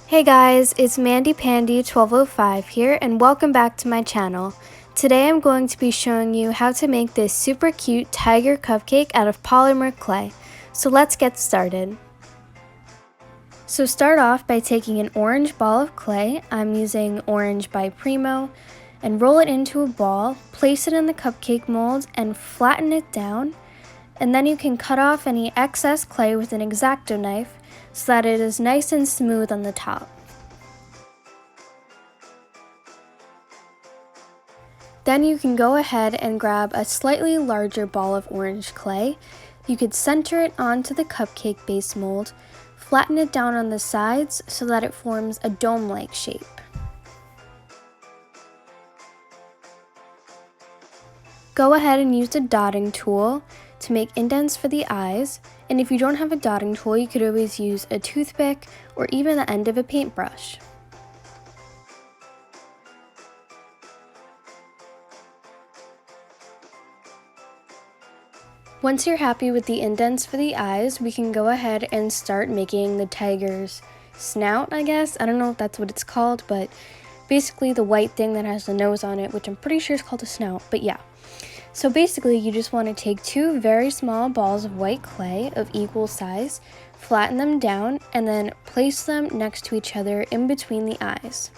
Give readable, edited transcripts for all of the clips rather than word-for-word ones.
Hey guys, it's Mandy Pandy 1205 here and welcome back to my channel. Today I'm going to be showing you how to make this super cute tiger cupcake out of polymer clay. So let's get started. So start off by taking an orange ball of clay, I'm using orange by Primo, and roll it into a ball, place it in the cupcake mold and flatten it down. And then you can cut off any excess clay with an X-Acto knife so that it is nice and smooth on the top. Then you can go ahead and grab a slightly larger ball of orange clay. You could center it onto the cupcake base mold, flatten it down on the sides so that it forms a dome-like shape. Go ahead and use the dotting tool to make indents for the eyes, and if you don't have a dotting tool, you could always use a toothpick or even the end of a paintbrush. Once you're happy with the indents for the eyes, we can go ahead and start making the tiger's snout, I guess. I don't know if that's what it's called, but basically the white thing that has the nose on it, which I'm pretty sure is called a snout, but yeah. So basically, you just want to take two very small balls of white clay of equal size, flatten them down, and then place them next to each other in between the eyes.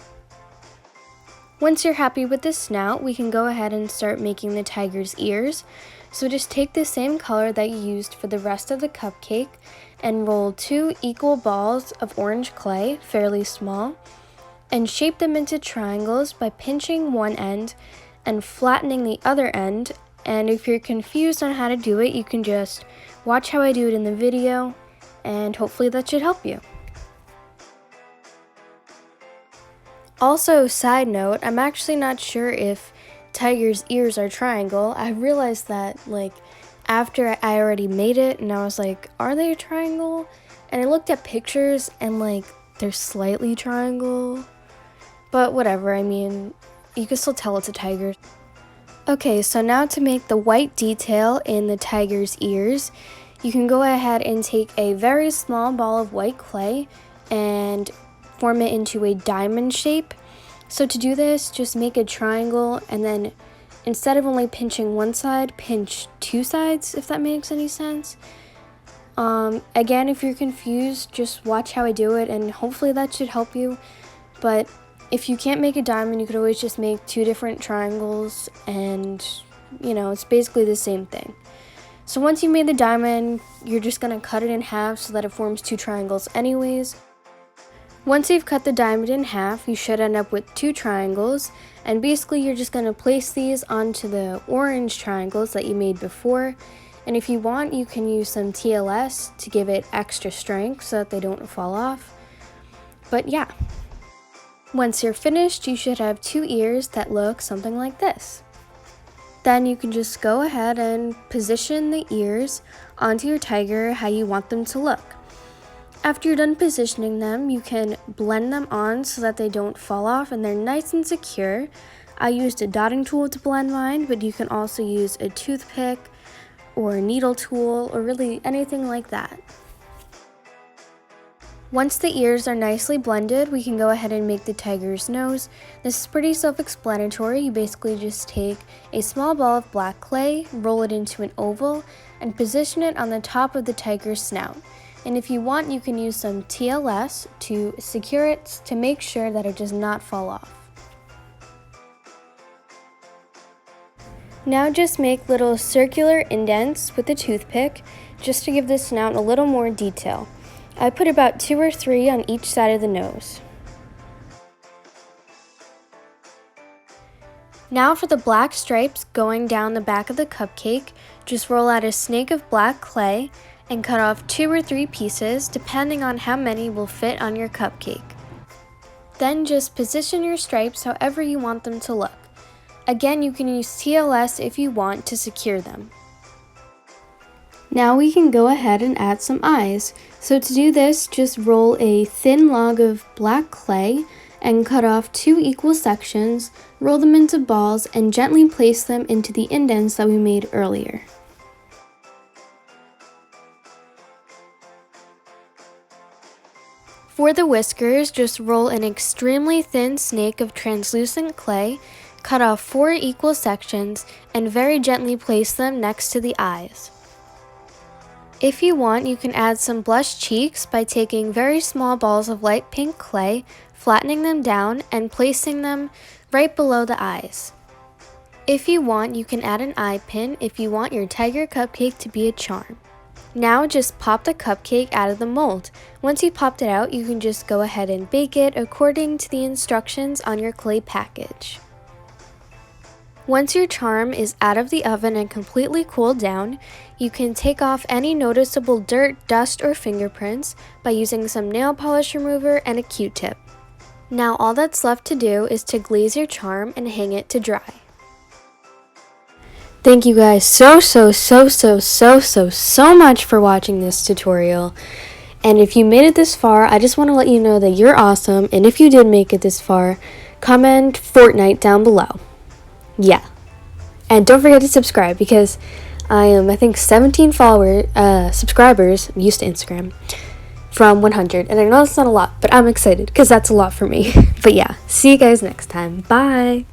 Once you're happy with the snout, we can go ahead and start making the tiger's ears. So just take the same color that you used for the rest of the cupcake and roll two equal balls of orange clay, fairly small, and shape them into triangles by pinching one end and flattening the other end. And if you're confused on how to do it, you can just watch how I do it in the video, and hopefully that should help you. Also, side note, I'm actually not sure if tiger's ears are triangle. I realized that after I already made it, and I was like, are they a triangle? And I looked at pictures and they're slightly triangle, but whatever, I mean, you can still tell it's a tiger. Okay, so now to make the white detail in the tiger's ears, you can go ahead and take a very small ball of white clay and form it into a diamond shape. So to do this, just make a triangle and then instead of only pinching one side, pinch two sides, if that makes any sense. Again, if you're confused, just watch how I do it and hopefully that should help you. But if you can't make a diamond, you could always just make two different triangles and, it's basically the same thing. So once you made the diamond, you're just going to cut it in half so that it forms two triangles anyways. Once you've cut the diamond in half, you should end up with two triangles, and basically you're just going to place these onto the orange triangles that you made before. And if you want, you can use some TLS to give it extra strength so that they don't fall off. But yeah. Once you're finished, you should have two ears that look something like this. Then you can just go ahead and position the ears onto your tiger how you want them to look. After you're done positioning them, you can blend them on so that they don't fall off and they're nice and secure. I used a dotting tool to blend mine, but you can also use a toothpick or a needle tool or really anything like that. Once the ears are nicely blended, we can go ahead and make the tiger's nose. This is pretty self-explanatory. You basically just take a small ball of black clay, roll it into an oval, and position it on the top of the tiger's snout. And if you want, you can use some TLS to secure it to make sure that it does not fall off. Now just make little circular indents with a toothpick just to give the snout a little more detail. I put about 2 or 3 on each side of the nose. Now for the black stripes going down the back of the cupcake, just roll out a snake of black clay and cut off 2 or 3 pieces depending on how many will fit on your cupcake. Then just position your stripes however you want them to look. Again, you can use TLS if you want to secure them. Now we can go ahead and add some eyes. So to do this, just roll a thin log of black clay and cut off 2 equal sections, roll them into balls, and gently place them into the indents that we made earlier. For the whiskers, just roll an extremely thin snake of translucent clay, cut off 4 equal sections, and very gently place them next to the eyes. If you want, you can add some blush cheeks by taking very small balls of light pink clay, flattening them down, and placing them right below the eyes. If you want, you can add an eye pin if you want your tiger cupcake to be a charm. Now just pop the cupcake out of the mold. Once you popped it out, you can just go ahead and bake it according to the instructions on your clay package. Once your charm is out of the oven and completely cooled down, you can take off any noticeable dirt, dust, or fingerprints by using some nail polish remover and a Q-tip. Now all that's left to do is to glaze your charm and hang it to dry. Thank you guys so much for watching this tutorial. And if you made it this far, I just want to let you know that you're awesome. And if you did make it this far, comment Fortnite down below. Yeah. And don't forget to subscribe because I am, I think, 17 subscribers, I'm used to Instagram, from 100. And I know that's not a lot, but I'm excited because that's a lot for me. But yeah, see you guys next time. Bye.